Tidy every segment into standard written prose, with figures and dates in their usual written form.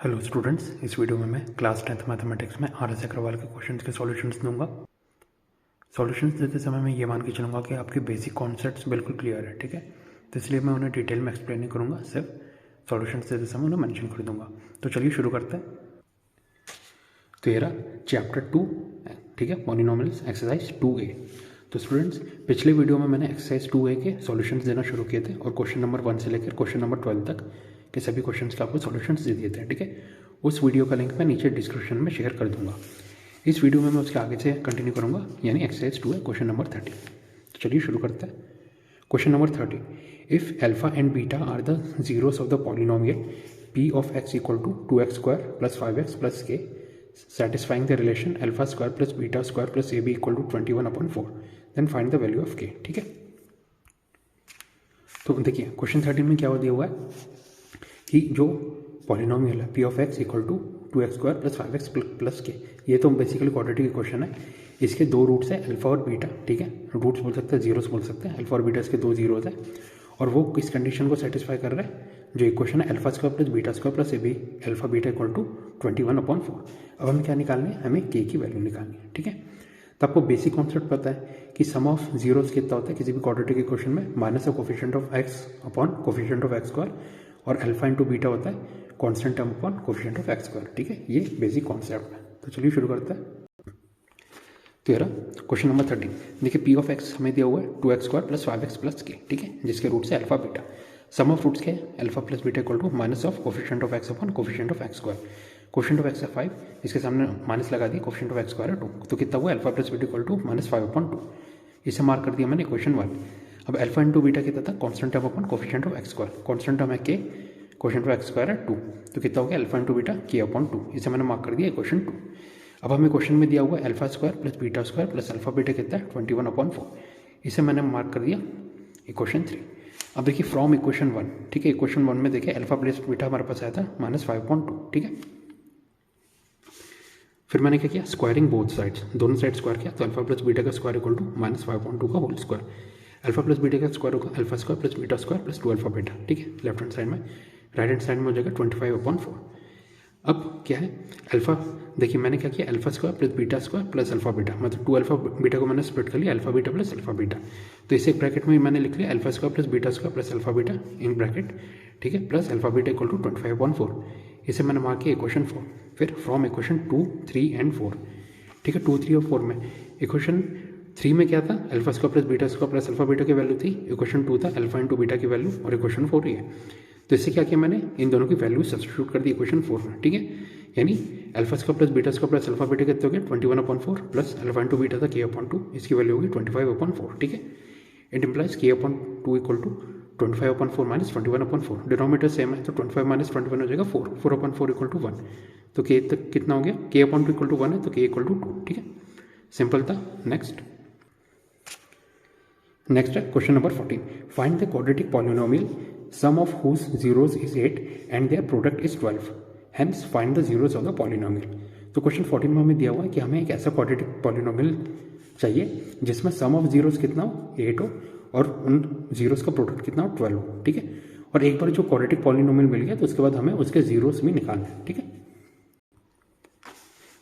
Hello students, इस video में मैं क्लास 10th मैथमेटिक्स में RS अग्रवाल के क्वेश्चंस के सॉल्यूशंस दूंगा। सॉल्यूशंस देते समय मैं ये मान के चलूँगा कि आपके बेसिक कॉन्सेप्ट्स बिल्कुल क्लियर है, ठीक है। तो इसलिए मैं उन्हें डिटेल में एक्सप्लेन नहीं करूँगा, सिर्फ सॉल्यूशंस देते समय उन्हें मेंशन कर दूंगा। तो चलिए शुरू करते हैं। तो ये रहा चैप्टर 2, ठीक है, पॉलिनोमियल्स एक्सरसाइज 2A। तो स्टूडेंट्स, पिछले वीडियो में मैंने एक्सरसाइज 2A के सॉल्यूशंस देना शुरू किए थे और क्वेश्चन नंबर 1 से लेकर क्वेश्चन नंबर 12 तक के सभी क्वेश्चंस के आपको सॉल्यूशंस दे दिए थे, ठीक है। उस वीडियो का लिंक मैं नीचे डिस्क्रिप्शन में शेयर कर दूंगा। इस वीडियो में मैं उसके आगे से कंटिन्यू करूंगा, यानी एक्सरसाइज 2 है, क्वेश्चन नंबर 30। तो चलिए शुरू करते हैं। Question number 30, if alpha and beta are the zeros of the polynomial p of x equal to 2x square plus 5x plus k satisfying the relation alpha square plus beta square plus ab equal to 21/4, then find the value of k, ठीक है। तो देखिए question 13 में क्या दिया हुआ है कि जो पॉलिनोमियल है p of x equal to 2x square plus 5x plus K, ये तो बेसिकली क्वाड्रेटिक इक्वेशन है। इसके दो रूट्स है अल्फा और बीटा, ठीक है। रूट्स बोल सकते हैं, जीरोस बोल सकते हैं। अल्फा और बीटा इसके दो जीरोस है और वो किस कंडीशन को सेटिस्फाई कर रहा है, जो इक्वेशन है alpha square plus beta square plus A B alpha beta equal to 21/4। अब हमें क्या निकालनी है, हमें के की वैल्यू निकालनी है, ठीक है। तो आपको बेसिक कॉन्सेप्ट पता है कि सम ऑफ जीरोस कितना होता है किसी भी क्वाड्रेटिक इक्वेशन में, minus of coefficient of X upon coefficient of X square, और अल्फा इंटू बीटा होता है constant term upon coefficient of X square, ठीक है। ये बेसिक कॉन्सेप्ट है। तो चलिए शुरू करते हैं। तो यार क्वेश्चन नंबर 13, देखिए p ऑफ x हमें दिया हुआ है 2x square plus 5x plus के, ठीक है, जिसके रूट से alpha beta. Sum of roots के alpha plus beta equal to minus of coefficient of X upon coefficient of X square. Coefficient of X है 5, इसके सामने माइनस लगा दिया, कोफिशिएंट ऑफ एक्स स्क्वायर है 2, तो कितना हुआ alpha plus beta equal to -5/2। इसे मार्क कर दिया मैंने इक्वेशन 1। अब अल्फा इंटू बीटा कितना था, constant term upon coefficient of X square. Constant term है के, कोफिशिएंट ऑफ एक्स स्क्वायर है 2, तो कितना हो गया अल्फा इंटू बीटा k/2। इसे मैंने मार्क कर दिया इक्वेशन 2। अब हमें क्वेश्चन में दिया हुआ है alpha square plus beta square plus alpha beta कितना है 21/4। इसे मैंने मार्क कर दिया इक्वेशन 3। अब देखिए फ्रॉम इक्वेशन 1, ठीक है, इक्वेशन 1 में देखिए अल्फा प्लस बीटा हमारे पास आया था -5/2, ठीक है। फिर मैंने क्या किया, स्क्वायरिंग बोथ साइड्स, दोनों साइड स्क्वायर किया, तो अल्फा प्लस बीटा का स्क्वायर इक्वल टू -5/2 का whole square. Alpha plus beta का स्क्वायर होगा alpha square plus beta square plus 2 alpha beta, ठीक है, लेफ्ट हैंड साइड में। राइट हैंड साइड में हो जाएगा 25/4। अब क्या है अल्फा, देखिए मैंने क्या किया, alpha square plus beta square plus alpha beta, मतलब 2 अल्फा बीटा को मैंने स्प्लिट कर लिया, alpha beta plus alpha beta. तो इसे एक ब्रैकेट में मैंने लिख लिया alpha square plus beta square plus alpha beta in bracket, ठीक है, plus alpha beta equal to 25/4। इसे मैंने मार्क किया इक्वेशन 4। फिर फ्रॉम इक्वेशन 2, 3 एंड 4, ठीक है, 2, 3 और 4 में। इक्वेशन 3 में क्या था, alpha square plus beta square plus alpha beta की वैल्यू थी। इक्वेशन 2 था अल्फा इंटू बीटा की वैल्यू, और इक्वेशन 4 ही है। तो इससे क्या किया मैंने, इन दोनों की वैल्यू सब्स्टिट्यूट कर दी इक्वेशन 4 में, ठीक है। यानी alpha square plus beta square plus alpha beta कितने हो गए 21/4 प्लस अल्फा इंटू बीटा था k/2, इसकी वैल्यू होगी 25/4, ठीक है। It implies k/2 equal to 25/4 minus 21/4। Denominator same है तो 25 माइनस 21 हो जाएगा 4, 4/4 इक्वल टू 1। तो k तक कितना हो गया, k/2 इक्वल टू 1 है तो k इक्वल टू 2, ठीक है, सिंपल था। नेक्स्ट है question number 14, find the quadratic polynomial sum of whose zeros is 8 and their product is 12, hence find the zeros of the polynomial. तो क्वेश्चन 14 में हमें दिया हुआ है कि हमें एक ऐसा क्वाड्रेटिक पॉलिनोमियल चाहिए जिसमें सम ऑफ जीरोस कितना हो 8 हो और उन जीरोस का प्रोडक्ट कितना हो 12 हो, ठीक है। और एक बार जो क्वाड्रेटिक पॉलिनोमियल मिल गया तो उसके बाद हमें उसके जीरोस भी निकालना है, ठीक है।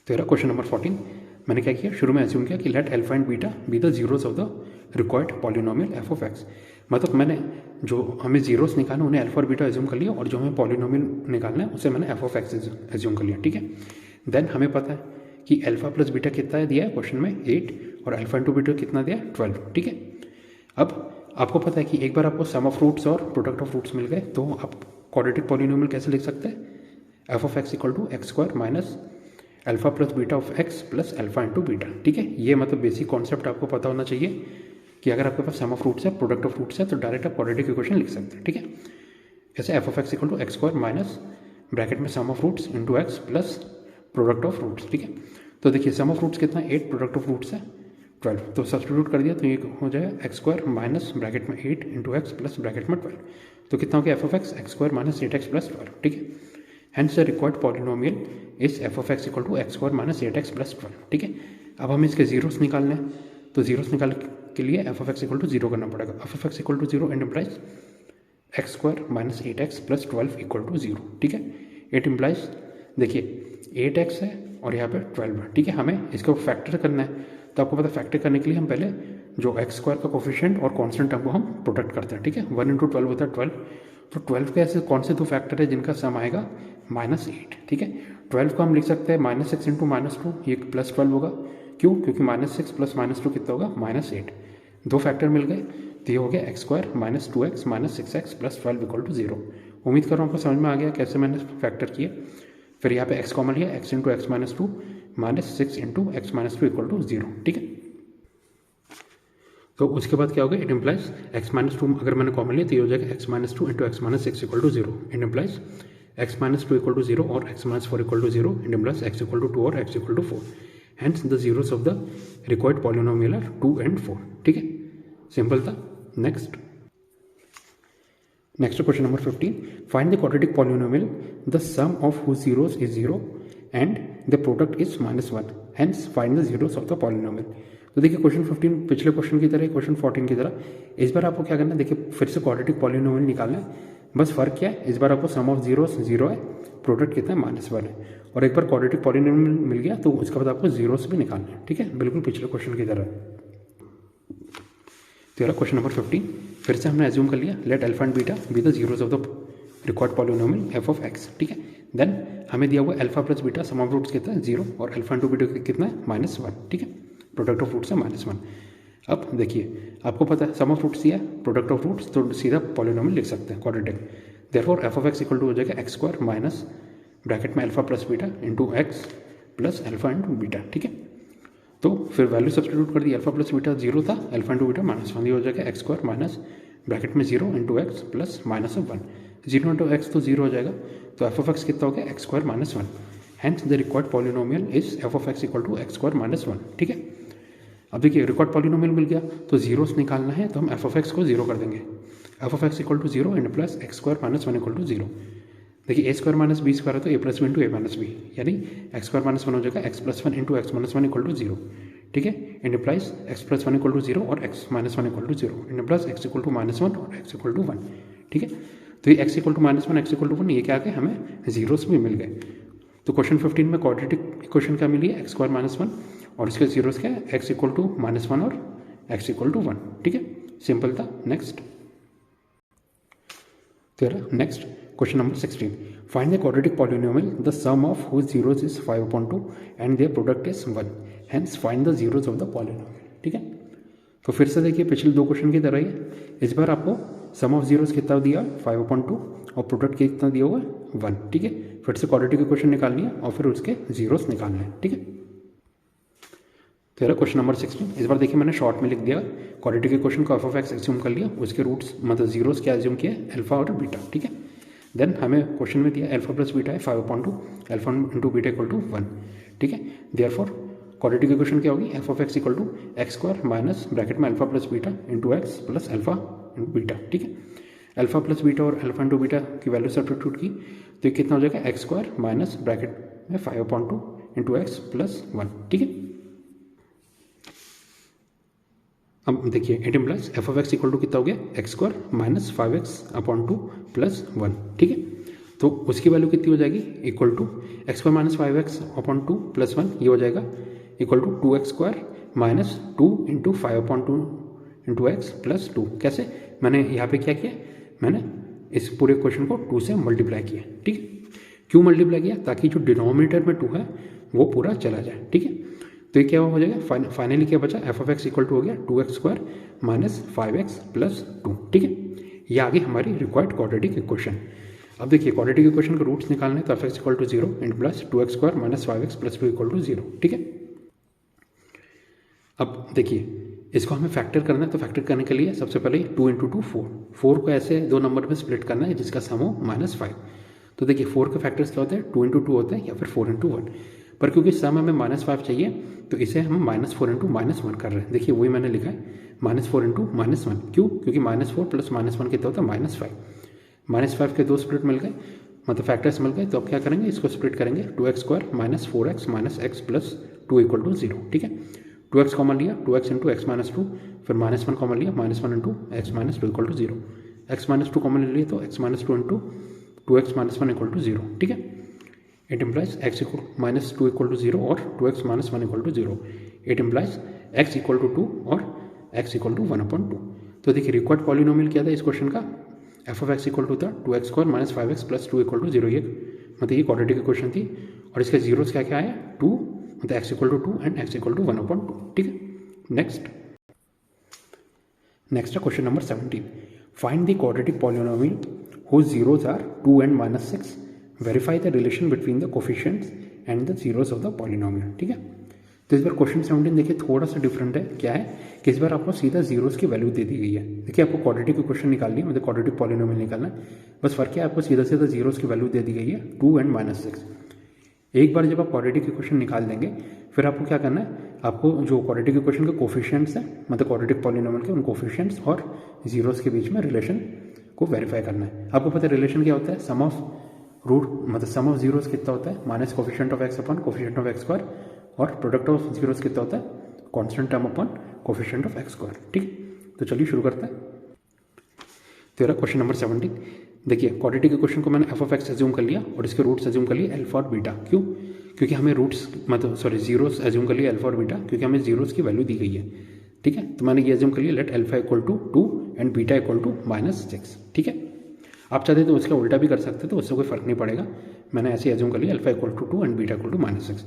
तो यह क्वेश्चन नंबर 14, मैंने क्या किया, शुरू में एज्यूम किया कि late alpha and beta be the zeros of the required polynomial F of x. मतलब मैंने जो हमें जीरोस निकालना उन्हें अल्फा और बीटा एज्यूम कर लिया, और जो हमें पॉलिनोमियल निकालना है उसे मैंने एफ ऑफ एक्स एज्यूम कर लिया, ठीक है। देन हमें पता है कि अल्फा प्लस बीटा कितना दिया है क्वेश्चन में 8, और अल्फा इंटू बीटा कितना दिया है 12, ठीक है। अब आपको पता है कि एक बार आपको सम ऑफ रूट्स और प्रोडक्ट ऑफ रूट्स मिल गए तो आप क्वाड्रेटिक पॉलिनोमियल कैसे लिख सकते हैं, F of x equal to X square minus alpha plus beta of X plus alpha into beta, ठीक है। ये मतलब बेसिक कॉन्सेप्ट आपको पता होना चाहिए कि अगर आपके पास सम ऑफ रूट्स है प्रोडक्ट ऑफ रूट्स है तो डायरेक्ट आप क्वाड्रेटिक इक्वेशन लिख सकते हैं, ठीक है। जैसे F of x equal to X square minus bracket में sum of roots into x plus product of roots, ठीक है। तो देखिए सम ऑफ रूट्स कितना 8, प्रोडक्ट ऑफ रूट्स है 12, तो सब्स्टिट्यूट कर दिया तो ये हो जाएगा एक्स स्क्वायर माइनस ब्रैकेट में 8 इंटू एक्स प्लस ब्रैकेट में 12, तो कितना हो गया F of X square minus 8x plus 12, ठीक है। Hence the required polynomial is F of x equal to X square minus 8x plus 12, ठीक है। अब हमें इसके जीरोस निकालने हैं, तो जीरोस निकाल के लिए F of x equal to 0 करना पड़ेगा। F of x equal to 0 and implies X square minus 8x plus 12 equal to 0, ठीक है। इट इम्प्लाइज देखिए 8x है और यहाँ पे 12 है, ठीक है। हमें इसको फैक्टर करना है, तो आपको पता फैक्टर करने के लिए हम पहले जो एक्स स्क्वायर का कोफिशिएंट और कांस्टेंट टर्म को हम प्रोडक्ट करते हैं, ठीक है। 1 × 12 होता है 12, तो 12 के ऐसे कौन से दो फैक्टर है जिनका सम आएगा -8, ठीक है। 12 को हम लिख सकते हैं -6 × -2, ये +12 होगा। क्यों? क्योंकि -6 + -2 कितना होगा -8। दो फैक्टर मिल गए, तो ये हो गया x² - 2x - 6x + 12 = 0। उम्मीद कर रहा हूँ आपको समझ में आ गया कैसे मैंने फैक्टर किया। फिर यहाँ पे x कॉमन लिया, x × x - 2 - 6 × x - 2 = 0, ठीक है। तो उसके बाद क्या होगा, इट इम्प्लाइज x - 2 अगर मैंने कॉमन लिया तो ये हो जाएगा x - 2 × x - 6 = 0। It implies x - 2 = 0 और x - 4 = 0। इट इम्प्लाइज x = 2 और x = 4। Hence the zeros of the required polynomial are 2 and 4, ठीक है। सिंपल था। Next question number 15, find the quadratic polynomial the sum of whose zeros is 0 and the product is -1, hence find the zeros of the polynomial. तो देखिए question 15 पिछले question की तरह, question 14 की तरह, इस बार आपको क्या करना है, देखिए फिर से क्वाड्रेटिक पॉलिनोमियल निकालना है। बस फर्क क्या है, इस बार आपको सम ऑफ जीरोस 0 है, प्रोडक्ट कितना है -1 है। और एक बार क्वाड्रेटिक पॉलिनोमियल मिल गया तो उसके बाद आपको जीरोस भी निकालना है, ठीक है, बिल्कुल पिछले क्वेश्चन की तरह। तो क्वेश्चन नंबर 15 फिर से हमने एज्यूम कर लिया, let alpha and beta be the zeros of the required polynomial F of X, ठीक है। देन हमें दिया हुआ alpha plus beta sum of roots कितना है 0 और अल्फा इंटू बीटा कितना है -1, ठीक है। प्रोडक्ट ऑफ रूट्स है -1। अब देखिए आपको पता है सम ऑफ रूट्स दिया है, प्रोडक्ट ऑफ रूट्स, तो सीधा पॉलिनोमियल लिख सकते हैं quadratic. Therefore F of x equal to हो जाएगा x² माइनस ब्रैकेट में alpha plus beta into x plus alpha into beta, ठीक है। तो फिर वैल्यू सब्सटीट्यूट कर दी, अल्फा प्लस बीटा 0 था, अल्फा इंटू बीटा -1, ये हो जाएगा x² माइनस ब्रैकेट में 0 into x plus -1, 0 into x तो 0 हो जाएगा, तो एफ ऑफ एक्स कितना हो गया x² -1। Hence the required polynomial is F of x equal to x² -1, ठीक है। अब देखिए रिक्वायर्ड पॉलिनोमियल मिल गया, तो जीरोस निकालना है, तो हम एफ ऑफ एक्स को 0 कर देंगे। F of x equal to 0 and plus x² -1 equal to 0। देखिए a² - b² है तो a + b into a - b, यानी x² -1 हो जाएगा x + 1 into x - 1 equal to 0, ठीक है। It implies x + 1 equal to 0 और x - 1 equal to 0। It implies x equal to -1 और x इक्वल टू 1, ठीक है। तो ये x equal to -1 x equal to 1 ये क्या आ गए, हमें जीरोस भी मिल गए। तो क्वेश्चन 15 में क्वाड्रेटिक इक्वेशन क्या मिली है, x² -1 और इसके जीरोस क्या है, x इक्वल टू -1 और x इक्वल टू 1, ठीक है। सिंपल था। Next next question number 16, find the quadratic polynomial the sum of whose zeros is 5/2 and their product is 1, hence find the zeros of the polynomial, ठीक है। तो फिर से देखिए पिछले दो क्वेश्चन की तरह ही इस बार आपको सम ऑफ जीरोस कितना दिया 5/2 और प्रोडक्ट कितना दिया हुआ 1, ठीक है। फिर से क्वाड्रेटिक इक्वेशन निकालनी है और फिर उसके जीरोस निकालने हैं, ठीक है। तो क्वेश्चन नंबर 16 इस बार देखिए मैंने शॉर्ट में लिख दिया, क्वाड्रेटिक इक्वेशन को एफ ऑफ एक्स एज्यूम कर लिया, उसके रूट्स मतलब जीरोस क्या एज्यूम किया, अल्फा और बीटा, ठीक है। देन हमें क्वेश्चन में दिया अल्फा प्लस बीटा है 5/2, alpha into beta equal to 1, ठीक है। देयरफॉर क्वाड्रेटिक इक्वेशन क्या होगी, F of x equal to x² minus bracket में alpha plus beta into x plus alpha into beta, ठीक है। अल्फा प्लस बीटा और alpha into beta की value substitute की तो ये कितना हो जाएगा, x² माइनस ब्रैकेट में 5/2 इंटू एक्स प्लस 1, ठीक है। अब देखिए it implies F of x equal to कितना हो गया, x² माइनस 5x/2 प्लस 1, ठीक है। तो उसकी वैल्यू कितनी हो जाएगी, equal to x² minus 5x/2 plus 1, ये हो जाएगा equal to 2x² minus 2 into 5/2 into x plus 2। कैसे, मैंने यहाँ पे क्या किया, मैंने इस पूरे क्वेश्चन को 2 से मल्टीप्लाई किया, ठीक है। क्यों मल्टीप्लाई किया, ताकि जो डिनोमिनेटर में 2 है वो पूरा चला जाए, ठीक है। तो ये क्या हो जाएगा, फाइनली क्या बचा, F of x equal to हो गया 2x² माइनस 5x प्लस 2, ठीक है। ये आगे हमारी रिक्वायर्ड क्वाड्रेटिक इक्वेशन। अब देखिए क्वाड्रेटिक इक्वेशन के रूट्स निकालने, तो F X equal to 0 into plus 2x² minus 5x plus 2 equal to 0, ठीक है। अब देखिए इसको हमें फैक्टर करना है, तो फैक्टर करने के लिए सबसे पहले 2 इंटू 2 4 को ऐसे दो नंबर में स्प्लिट करना है जिसका सम हो -5। तो देखिए 4 के फैक्टर्स क्या होते हैं, 2 इंटू 2 होते हैं या फिर 4 इंटू 1, पर क्योंकि सम हमें -5 चाहिए तो इसे हम -4 इंटू -1 कर रहे हैं। देखिए वही मैंने लिखा है -4 इंटू -1, क्यों, क्योंकि -4 प्लस -1 कितना होता है -5। -5 के दो स्प्लिट मिल गए, मतलब फैक्टर्स मिल गए, तो अब क्या करेंगे, इसको स्प्लिट करेंगे, 2x² minus 4x minus x plus 2 equal to 0, ठीक है। 2x कॉमन लिया, 2x इंटू x माइनस 2, फिर -1 कॉमन लिया, -1 into x minus 2 equal to 0, x minus 2 common ले लिया तो x minus 2 into 2x minus 1 equal to 0, ठीक है। It implies X equal minus two equal to zero और 2x minus one equal to zero. It implies X equal to two और X equal to 1/2. तो देखिए required polynomial क्या था इस question का, F of x equal to था 2x² minus 5x plus 2 equal to 0. ये मतलब ये क्वाड्रेटिक इक्वेशन थी और इसके जीरोस क्या क्या आया 2, मतलब X equal to 2 and X equal to 1/2. ठीक है. नेक्स्ट है question number 17. Find the quadratic polynomial whose zeros are 2 and minus 6. Verify the relation between the coefficients and the zeros of the polynomial. ठीक है. तो इस बार question 17 देखिए थोड़ा सा डिफरेंट है. क्या है कि इस बार आपको सीधा जीरोस की वैल्यू दे दी गई है. देखिए आपको क्वाड्रेटिक इक्वेशन निकालनी है, मतलब क्वाड्रेटिक पॉलिनोमियल निकालना है. बस फर्क क्या है, आपको सीधा सीधा जीरोस की वैल्यू दे दी गई है 2 एंड माइनस 6. एक बार जब आप क्वाड्रेटिक इक्वेशन निकाल देंगे फिर आपको क्या करना है, आपको जो क्वाड्रेटिक इक्वेशन के कोफिशिएंट्स हैं, मतलब क्वाड्रेटिक पॉलिनोमियल के उन कोफिशिएंट्स और जीरोस के बीच में रिलेशन को वेरीफाई करना है. आपको पता है रिलेशन क्या होता है, सम ऑफ रूट, मतलब सम ऑफ जीरोस कितना होता है, minus coefficient of X upon coefficient of X square, और प्रोडक्ट ऑफ जीरोस कितना होता है, constant term upon coefficient of X square. ठीक, तो चलिए शुरू करते हैं. तेरा क्वेश्चन नंबर 17. देखिए क्वाड्रेटिक इक्वेशन को मैंने एफ ऑफ एक्स एज्यूम कर लिया और इसके रूट्स एज्यूम कर लिए अल्फा और बीटा. क्यों? क्योंकि हमें रूट्स मतलब जीरोस एज्यूम कर लिए अल्फा और बीटा, क्योंकि हमें जीरोस की वैल्यू दी गई है. ठीक है, तो मैंने ये एज्यूम कर लिया let alpha equal to 2 and beta equal to -6. ठीक है, आप चाहते तो उसका उल्टा भी कर सकते, तो उससे कोई फर्क नहीं पड़ेगा. मैंने ऐसे एज्यूम कर लिया alpha equal to 2 and beta equal to -6.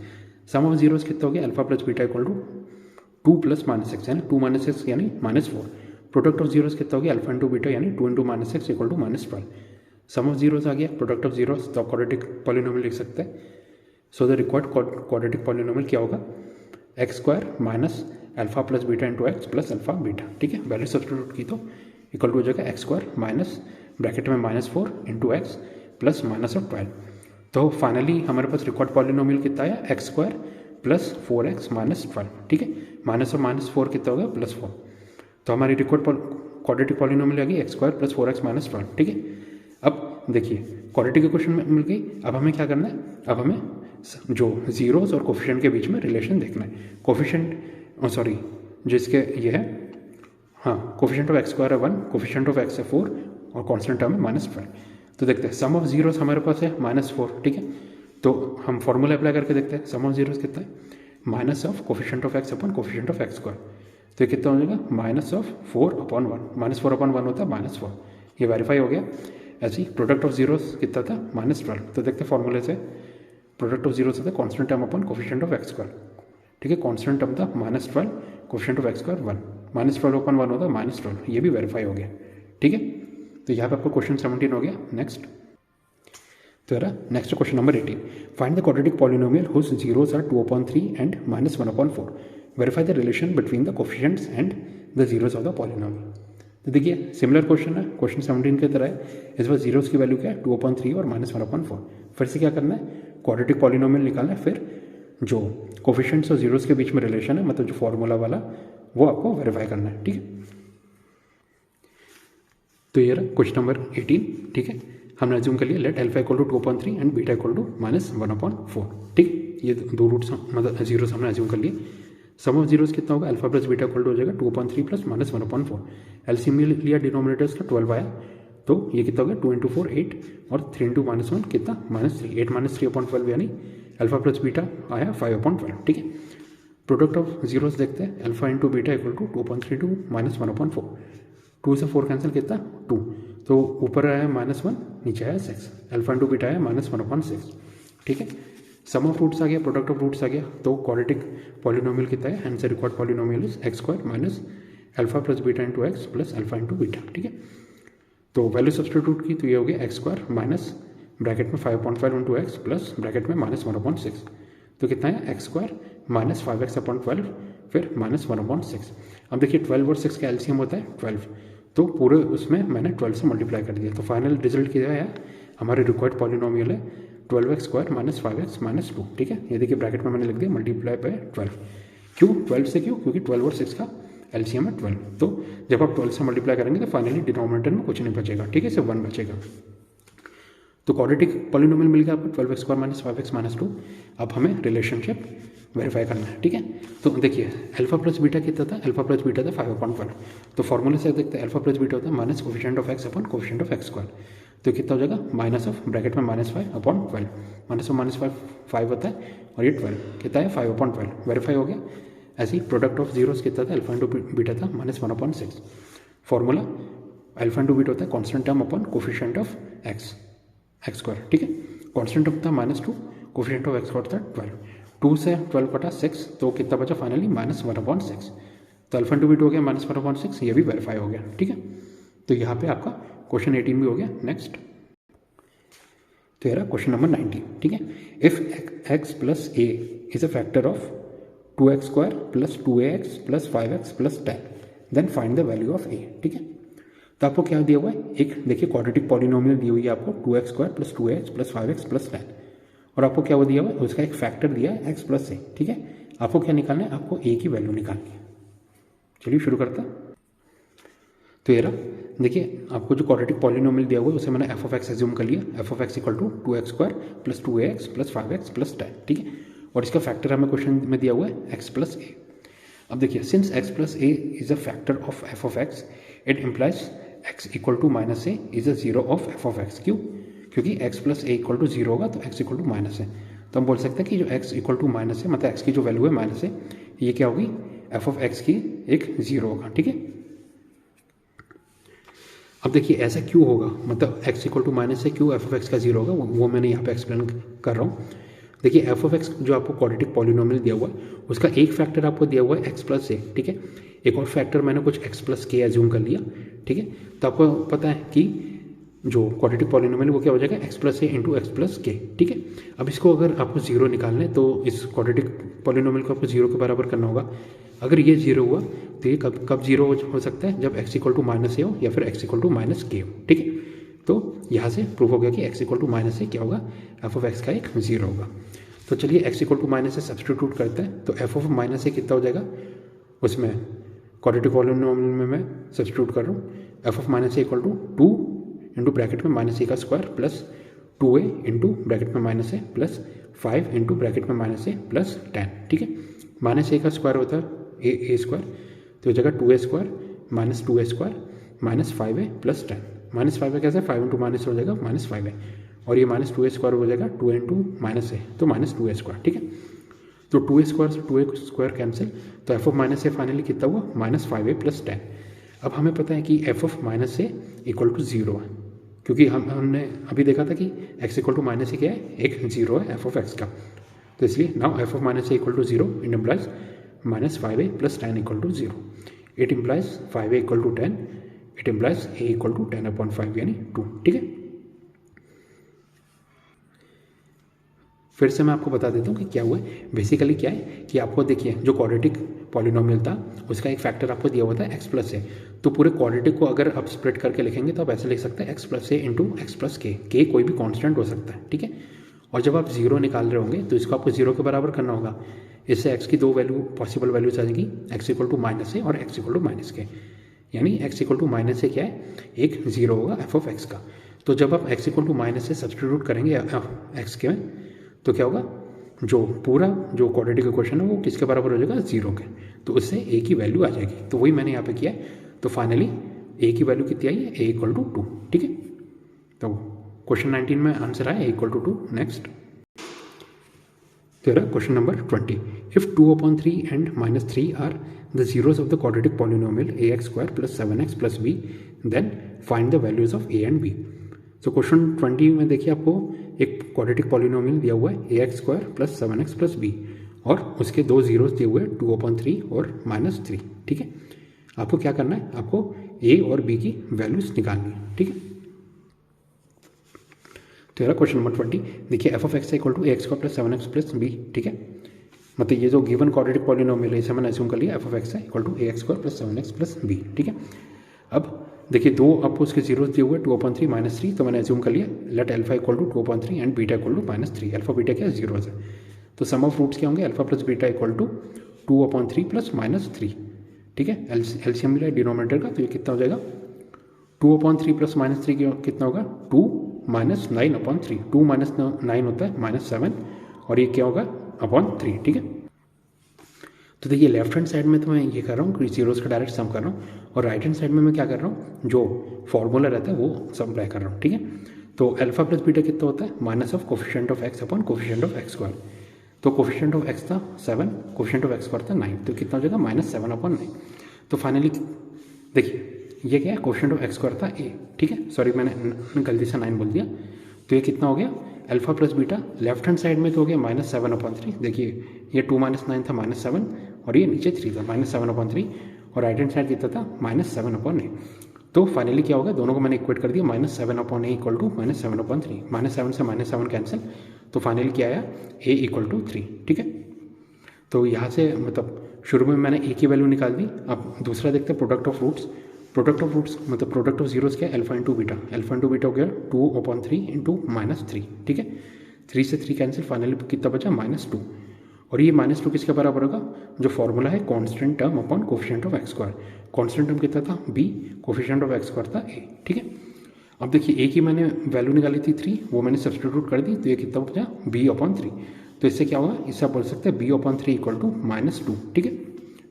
Sum of zeros कितना हो गया, alpha plus beta equal to 2 plus -6 यानी 2 - 6 यानी -4. प्रोडक्ट ऑफ जीरोस कितना हो गया, अल्फा इंटू बीटा यानी 2 into -6 equal to -12. Sum of zeros आ गया, प्रोडक्ट ऑफ जीरोस, तो क्वाड्रेटिक पॉलिनोमियल लिख सकते हैं. So the required quadratic polynomial क्या होगा, X square minus alpha plus beta into x plus alpha beta. ठीक है, वैल्यू सब्स्टिट्यूट की तो इक्वल टू हो जाएगा एक्स स्क्वायर माइनस ब्रैकेट में -4 इंटू एक्स प्लस -12. तो फाइनली हमारे पास रिक्वायर्ड पॉलिनोमियल कितना आया, x square plus 4x minus 12. ठीक है, माइनस और -4 कितना होगा, +4. तो हमारी रिक्वायर्ड क्वाड्रेटिक पॉलिनोमियल आ गई x square plus 4x minus 12. ठीक है, अब देखिए क्वाड्रेटिक इक्वेशन मिल गई. अब हमें क्या करना है, अब हमें जो जीरोस और कोफिशिएंट के बीच में रिलेशन देखना है. कोफिशिएंट जिसके ये है, हाँ, कोफिशिएंट ऑफ एक्स स्क्वायर है 1, कोफिशिएंट ऑफ एक्स है 4 और कांस्टेंट टर्म है -12. तो देखते हैं सम ऑफ जीरोस हमारे पास है -4. ठीक है, तो हम फॉर्मूला अप्लाई करके देखते हैं सम ऑफ जीरोस कितना है, minus of coefficient of X upon coefficient of X square. तो ये कितना हो जाएगा, -4/1. -4/1 होता है -4. ये वेरीफाई हो गया. ऐसे ही प्रोडक्ट ऑफ जीरोस कितना था, -12. तो देखते हैं फॉर्मूले से, प्रोडक्ट ऑफ जीरोस होता है constant term upon coefficient of X square. ठीक है, कांस्टेंट टर्म था -12, कोफिशिएंट ऑफ एक्स स्क्वायर 1, -12/1 होता है -12. ये भी वेरीफाई हो गया. ठीक है, तो यहाँ पे आपको क्वेश्चन 17 हो गया. Next question number 18. Find the quadratic polynomial whose zeros are 2/3 and -1/4. Verify the relation between the coefficients and the zeros of the polynomial. तो देखिए सिमिलर क्वेश्चन है, क्वेश्चन 17 की तरह है. इस बार जीरोस की वैल्यू क्या है, 2/3 और -1/4. फिर से क्या करना है, क्वाड्रेटिक पॉलिनोमियल निकालना है. फिर जो कोफिशिएंट्स और जीरोस के बीच में रिलेशन है, मतलब जो फॉर्मूला वाला, वो आपको वेरीफाई करना है. ठीक है, तो ये रहा क्वेश्चन नंबर 18. ठीक है, हमने एज्यूम कर लिया let alpha equal to 2/3 and beta equal to -1/4. ठीक, ये दो रूट्स मतलब जीरोस हमने एज्यूम कर लिए. सम ऑफ जीरोस कितना होगा, alpha plus beta equal to हो जाएगा 2/3 प्लस -1/4. एलसीएम लिया डिनोमिनेटर्स का 12 आया, तो ये कितना हो गया 2 × 4 8 और 3 × -1 कितना -3. 8 - 3/12 यानी अल्फा प्लस बीटा आया 5/12. ठीक है, प्रोडक्ट ऑफ जीरोस देखते हैं, alpha into beta equal to 2/3 to -1/4. 2 से 4 कैंसिल कितना 2, तो ऊपर आया -1, नीचे आया 6. अल्फा इंटू बीटा आया -1/6. ठीक है, सम ऑफ रूट्स आ गया, प्रोडक्ट ऑफ रूट्स आ गया. तो क्वाड्रेटिक पॉलिनोमियल कितना है, hence required polynomial is x square minus alpha plus beta into x plus alpha into beta. ठीक है, तो वैल्यू सब्स्टिट्यूट की तो ये हो गया एक्स स्क्वायर माइनस ब्रैकेट में 5/5 इंटू एक्स प्लस ब्रैकेट में -1/6. तो कितना है, एक्स स्क्वायर माइनस 5x/12 फिर -1/6. अब देखिए 12 और 6 का एलसीएम होता है 12, तो पूरे उसमें मैंने 12 से मल्टीप्लाई कर दिया. तो फाइनल रिजल्ट क्या है, हमारे रिक्वायर्ड पॉलिनोमियल है 12x² माइनस 5x माइनस 2. ठीक है, ये देखिए ब्रैकेट में मैंने लिख दिया मल्टीप्लाई बाय 12. क्यों 12 से, क्यों, क्योंकि 12 और 6 का एलसीएम है 12. तो जब आप 12 से मल्टीप्लाई करेंगे तो फाइनली डिनोमिनेटर में कुछ नहीं बचेगा. ठीक है, सिर्फ 1 बचेगा. तो क्वाड्रेटिक पॉलिनोमियल मिल गया आपको 12x² माइनस 5x माइनस 2. अब हमें रिलेशनशिप वेरीफाई करना है. ठीक है, तो देखिए अल्फा प्लस बीटा कितना था, अल्फा प्लस बीटा था 5/12. तो फॉर्मूले से देखते हैं, अल्फा प्लस बीटा होता है minus coefficient of X upon coefficient of X square. तो कितना हो जाएगा माइनस ऑफ ब्रैकेट में -5/12, -5 होता है और ये 12 कितना है 5/12 वेरीफाई हो गया। ऐसे ही प्रोडक्ट ऑफ जीरोस कितना था अल्फा इंटू बीटा था -1/6। फॉर्मूला अल्फा इंटू बीटा होता है constant term upon coefficient of X square, ठीक है। कॉन्स्टेंट टर्म था -2, कोफिशिएंट ऑफ एक्स स्क्वायर था 12, 2 से 12 कटा 6 तो कितना बचा फाइनली -1/6। तो अल्फा इंटू बीटा हो गया -1/6, ये भी वेरीफाई हो गया, ठीक है। तो यहाँ पे आपका क्वेश्चन 18 भी हो गया। नेक्स्ट तो ये रहा क्वेश्चन नंबर 19, ठीक है। If x plus a is a factor of 2x square plus 2ax plus 5x plus 10 then find the value of a, ठीक है। तो आपको क्या दिया हुआ है, एक देखिए क्वाड्रेटिक पॉलिनोमियल दी हुई है आपको 2x square plus 2ax plus 5x plus 10 और आपको क्या वो दिया हुआ है, उसका एक फैक्टर दिया है x प्लस a, ठीक है। आपको क्या निकालना है, आपको a की वैल्यू निकालनी है। चलिए शुरू करते हैं। तो ये रहा देखिए आपको जो क्वाड्रेटिक पॉलिनोमियल दिया हुआ है उसे मैंने एफ ऑफ एक्स एज्यूम कर लिया, f of x equal to 2x square plus 2ax plus 5x plus 10, ठीक है। और इसका फैक्टर हमें क्वेश्चन में दिया हुआ है x प्लस a। अब देखिए since x plus a is a factor of f of x it implies x equal to minus a is a zero of f of x. क्यों? क्योंकि x plus a equal to zero होगा तो x equal to minus है। तो हम बोल सकते हैं कि जो x इक्वल टू माइनस है मतलब x की जो वैल्यू है माइनस है ये क्या होगी, एफ ऑफ एक्स की एक जीरो होगा, ठीक है। अब देखिए ऐसा क्यों होगा, मतलब x इक्वल टू माइनस है क्यों एफ ऑफ एक्स का जीरो होगा वो मैंने यहाँ पे एक्सप्लेन कर रहा हूँ। देखिए एफ ऑफ एक्स जो आपको क्वाड्रेटिक पॉलिनोमियल दिया हुआ है उसका एक फैक्टर आपको दिया हुआ है x प्लस a, ठीक है। एक और फैक्टर मैंने कुछ x प्लस k एज्यूम कर लिया, ठीक है। तो आपको पता है कि जो क्वाड्रेटिक पॉलिनोमियल वो क्या हो जाएगा x plus a into x plus के, ठीक है। अब इसको अगर आपको जीरो निकालना है तो इस क्वाड्रेटिक पॉलिनोमियल को आपको जीरो के बराबर करना होगा। अगर ये जीरो हुआ तो ये कब जीरो हो सकता है, जब x इक्वल टू माइनस ए हो या फिर x इक्वल टू माइनस के हो, ठीक है। तो यहाँ से प्रूव हो गया कि x equal to minus a क्या होगा, एफ ऑफ एक्स का एक जीरो होगा। तो चलिए x equal to minus a substitute करते हैं। तो एफ ऑफ माइनस ए कितना हो जाएगा, उसमें क्वाड्रेटिक पॉलिनोमियल में मैं सब्सटीट्यूट कर रहा हूँ। F of minus a equal to 2 into bracket में माइनस ए का square plus 2a into bracket में minus a plus 5 into bracket में माइनस ए प्लस 10, ठीक है। माइनस ए का स्क्वायर होता है ए स्क्वायर तो जगह 2a square minus 2a square minus 5a plus 10, minus 5a कैसे 5 इंटू माइनस हो जाएगा माइनस 5a और ये माइनस 2a स्क्वायर हो जाएगा 2 इंटू माइनस ए तो माइनस 2a स्क्वायर, ठीक है। तो 2a स्क्वायर से 2a स्क्वायर कैंसिल तो F of minus A finally कितना हुआ माइनस 5a प्लस 10। अब हमें पता है कि f of minus a equal to zero है क्योंकि हमने अभी देखा था कि x equal to minus a क्या है, एक जीरो है एफ ऑफ एक्स का। तो इसलिए now f of minus a equal to zero it implies minus 5a plus 10 equal to zero, it implies 5a equal to 10, it implies a equal to 10/5 यानी 2, ठीक है। फिर से मैं आपको बता देता हूँ कि क्या हुआ है। बेसिकली क्या है कि आपको देखिए जो क्वाड्रेटिक पॉलिनोमियल था उसका एक फैक्टर आपको दिया हुआ था x प्लस ए। तो पूरे क्वाड्रेटिक को अगर आप स्प्लिट करके लिखेंगे तो आप ऐसे लिख सकते हैं x प्लस ए इंटू एक्स प्लस के कोई भी कांस्टेंट हो सकता है, ठीक है। और जब आप जीरो निकाल रहे होंगे तो इसको आपको जीरो के बराबर करना होगा। इससे x की दो वैल्यू पॉसिबल वैल्यूज आ जाएगी, x इक्वल टू माइनस ए और x इक्वल टू माइनस के, यानी x equal to minus a क्या है, एक जीरो होगा एफ ऑफ एक्स का। तो जब आप x इक्वल टू माइनस से सब्सटीट्यूट करेंगे एक्स के तो क्या होगा, जो पूरा जो क्वाड्रेटिक इक्वेशन है वो किसके बराबर हो जाएगा, जीरो के। तो उससे a की वैल्यू आ जाएगी। तो वही मैंने यहाँ पे किया है। तो फाइनली a की वैल्यू कितनी आई है, a इक्वल टू 2, ठीक है। तो क्वेश्चन 19 में आंसर आया a इक्वल टू 2। नेक्स्ट तेरा question number 20, if 2/3 and -3 are the zeros of the quadratic polynomial ax square plus 7x plus b then find the values of a and b। तो question 20 में देखिए आपको एक quadratic polynomial दिया हुआ है ax square plus 7x plus b और उसके दो जीरोज दिए हुए हैं 2/3 और -3, ठीक है। आपको क्या करना है, आपको a और b की वैल्यूज निकालनी है, ठीक है। तो यार क्वेश्चन नंबर 20 देखिए f of x equal to ax square plus 7x plus b, ठीक है। मतलब ये जो गिवन क्वाड्रेटिक पॉलिनोमियल है इसे मैंने अज्यूम कर लिया f of x equal to ax square plus 7x plus b, ठीक है। अब देखिए दो आपको उसके जीरोज दिए हुए 2/3 -3 तो मैंने अज्यूम कर लिया let alpha equal to 2/3 and beta equal to -3। Alpha beta क्या जीरोज है तो सम ऑफ रूट्स क्या होंगे, alpha plus beta equal to 2/3 plus -3, ठीक है। एलसीएम मिला डिनोमिनेटर का तो ये कितना हो जाएगा 2/3 प्लस -3 कितना होगा 2 माइनस 9/3, 2 माइनस 9 होता है -7 और ये क्या होगा अपॉन 3, ठीक है। तो देखिए लेफ्ट हैंड साइड में तो मैं ये कर रहा हूँ जीरोज का डायरेक्ट सम कर रहा हूँ और राइट हैंड साइड में मैं क्या कर रहा हूँ जो फॉर्मूला रहता है वो सम अप्लाई कर रहा हूँ, ठीक है। तो अल्फा प्लस बीटा कितना होता है, minus of coefficient of X upon coefficient of X square. तो कोफिशिएंट ऑफ एक्स था 7, कोफिशिएंट ऑफ एक्स स्क्वायर था 9, तो कितना हो जाएगा -7/9। तो फाइनली देखिए ये क्या है, कोफिशिएंट ऑफ एक्स स्क्वायर था ए, ठीक है, सॉरी मैंने गलती से 9 बोल दिया। तो ये कितना हो गया, alpha plus beta left hand side में तो हो गया -7/3। देखिए ये 2 - 9 था -7 और ये नीचे 3 था -7/3 और राइट हैंड साइड कितना था -7/8। तो फाइनली क्या होगा, दोनों को मैंने इक्वेट कर दिया, -7/a इक्वल टू -7/3, -7 से -7 कैंसिल, तो फाइनली क्या आया a इक्वल टू 3, ठीक है। तो यहाँ से मतलब शुरू में मैंने a की वैल्यू निकाल दी। अब दूसरा देखते हैं product of roots. Product of roots मतलब प्रोडक्ट ऑफ जीरोस क्या है, alpha into beta. Alpha into beta हो गया 2/3 इंटू -3, ठीक है। 3 से 3 कैंसिल, फाइनली कितना बचा -2। और ये -2 किसके बराबर होगा, जो फॉर्मूला है constant term upon coefficient of X square. Constant term कितना था b, coefficient of X square था a, ठीक है। अब देखिए a की मैंने वैल्यू निकाली थी 3, वो मैंने सब्सटीट्यूट कर दी, तो ये कितना बचा b/3। तो इससे क्या होगा, इससे आप बोल सकते हैं b/3 इक्वल टू -2, ठीक है।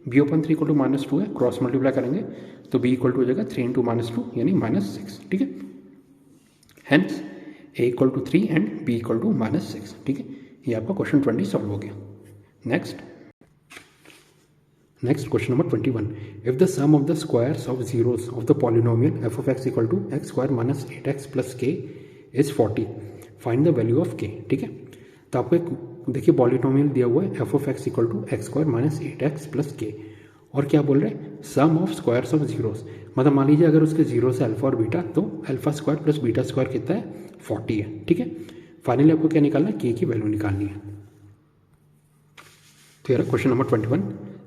b/3 इक्वल टू -2 है, क्रॉस मल्टीप्लाई करेंगे तो b इक्वल टू हो जाएगा 3 × -2 यानी -6, ठीक है। Hence a equal to 3 and b equal to -6, ठीक है। ये आपका क्वेश्चन 20 सॉल्व हो गया। Next question number 21, if the sum of the squares of zeros of the polynomial f of x equal to x square minus 8x plus k is 40, find the value of k, ठीक है। तो आपको एक देखिए polynomial दिया हुआ है f of x equal to x square minus 8x plus k, और क्या बोल रहे हैं, sum of squares of zeros, मतलब मान लीजिए अगर उसके जीरो से अल्फा और बीटा, तो alpha square plus beta square कितना है, 40 है, ठीक है। फाइनली आपको क्या निकालना है, k की वैल्यू निकालनी है। तो यार question number 21,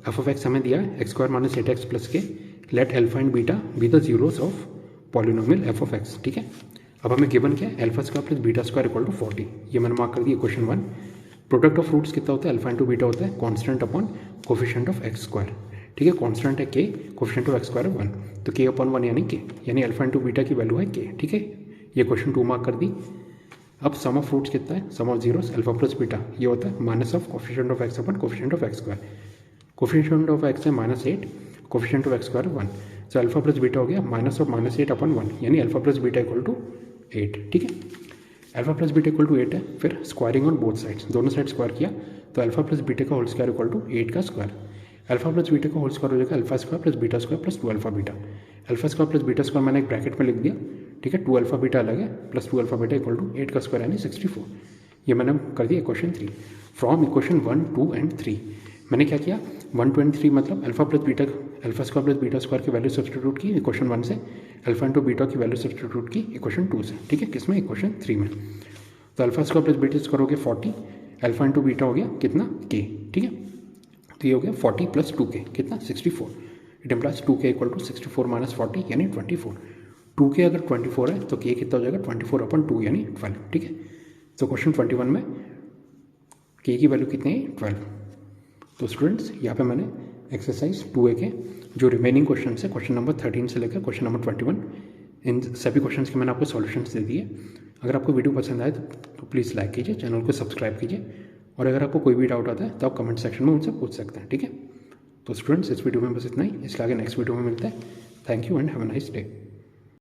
f of x हमें दिया है x square minus 8x plus K, let alpha and beta be the zeros of polynomial f of x, ठीक है। अब हमें गिवन क्या है, alpha square plus beta square equal to 40, ये मैंने मार्क कर दिया क्वेश्चन 1। प्रोडक्ट ऑफ रूट्स कितना होता है, अल्फा इंटू बीटा होता है, constant upon coefficient of X square, ठीक है। कॉन्स्टेंट है k, coefficient of X square है 1, तो k/1 यानी k, यानी अल्फा इंटू बीटा की वैल्यू है k, ठीक है। ये क्वेश्चन 2 मार्क कर दी। अब सम ऑफ रूट्स कितना है, sum of zeros alpha plus beta, ये होता है minus of coefficient of X upon coefficient of X square. Coefficient of X है -8, कोफिशिएंट ऑफ एक्स स्क्वायर 1, तो अल्फा प्लस बीटा हो गया माइनस ऑफ -8/1, यानी alpha plus beta equal to 8, ठीक है। Alpha plus beta equal to 8 है, फिर squaring on both sides, दोनों साइड स्क्वायर किया, तो अल्फा प्लस बीटा का होल स्क्वायर इक्वल टू 8 का स्क्वायर। अल्फा प्लस बीटा का होल स्क्वायर हो जाएगा alpha square plus beta square plus 2 alpha beta. Alpha square plus beta square मैंने एक ब्रैकेट में लिख दिया, ठीक है। 2 अल्फा बीटा अलग है, plus 2 alpha beta equal to 8 का स्क्वायर यानी 64, ये मैंने कर दिया इक्वेशन 3। फ्रॉम इक्वेशन 1, 2 एंड 3 मैंने क्या किया, 1, 2 एंड 3 मतलब alpha plus beta, alpha square plus beta square की वैल्यू सब्सटीट्यूट की इक्वेशन 1 से, अल्फा इंटू बीटा की वैल्यू सब्सटीट्यूट की इक्वेशन 2 से, ठीक है। किसमें, इक्वेशन 3 में। तो alpha square plus beta square हो गया 40, अल्फा इंटू बीटा हो गया कितना, k, ठीक है। तो ये हो गया 40 प्लस 2k कितना, 64। It implies 2k equal to 64 minus 40 यानी 24। 2k अगर 24 है तो k कितना हो जाएगा, 24/2 यानी 12, ठीक है। तो क्वेश्चन 21 में k की वैल्यू कितनी है, 12। तो स्टूडेंट्स यहाँ पे मैंने एक्सरसाइज 2a के जो रिमेनिंग क्वेश्चन है, क्वेश्चन नंबर 13 से लेकर क्वेश्चन नंबर 21, इन सभी क्वेश्चंस के मैंने आपको सॉल्यूशंस दे दिए। अगर आपको वीडियो पसंद आए तो प्लीज़ लाइक कीजिए, चैनल को सब्सक्राइब कीजिए, और अगर आपको कोई भी डाउट आता है तो आप कमेंट सेक्शन में उनसे पूछ सकते हैं, ठीक है। तो स्टूडेंट्स इस वीडियो में बस इतना ही, इसके आगे नेक्स्ट वीडियो में मिलता है। Thank you and have a nice day.